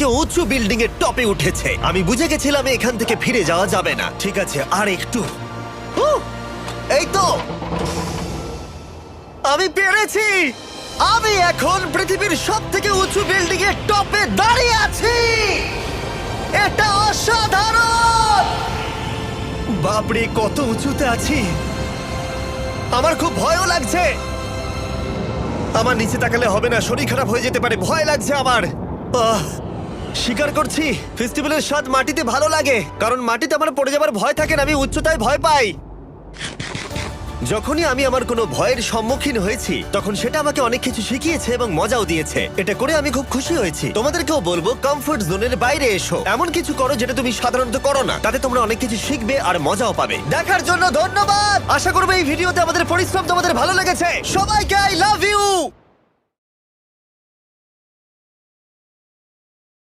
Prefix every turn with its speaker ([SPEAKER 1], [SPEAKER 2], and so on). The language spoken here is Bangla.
[SPEAKER 1] থেকে উঁচু বিল্ডিং এর টপে উঠেছে। আমি বুঝে গেছিলাম এখান থেকে ফিরে যাওয়া যাবে না। ঠিক আছে, আর একটু। উহ, এই তো, আমি পেরেছি। আমি এখন পৃথিবীর সব থেকে উঁচু বিল্ডিং এর টপে দাঁড়িয়ে আছি। এটা অসাধারণ। বাপরে, কত উঁচুতে আছি! আমার খুব ভয়ও লাগছে। আমার নিচে তাকালে হবে না, শরীর খারাপ হয়ে যেতে পারে, ভয় লাগছে আমার। স্বীকার করছি, ফেস্টিভ্যালের স্বাদ মাটিতে ভালো লাগে, কারণ মাটিতে আমার পড়ে যাবার ভয় থাকে না, আমি উচ্চতায় ভয় পাই। যখনই আমি আমার কোনো ভয়ের সম্মুখীন হয়েছি, তখন সেটা আমাকে অনেক কিছু শিখিয়েছে এবং মজাও দিয়েছে। এটা করে আমি খুব খুশি হয়েছি। তোমাদেরকেও বলবো, কমফোর্ট জোনের বাইরে এসো, এমন কিছু করো যেটা তুমি সাধারণত করো না। তাতে তোমরা অনেক কিছু শিখবে আর মজাও পাবে। দেখার জন্য ধন্যবাদ। আশা করবো এই ভিডিওতে আমাদের পরিশ্রম তোমাদের ভালো লেগেছে। সবাইকে আই লাভ ইউ।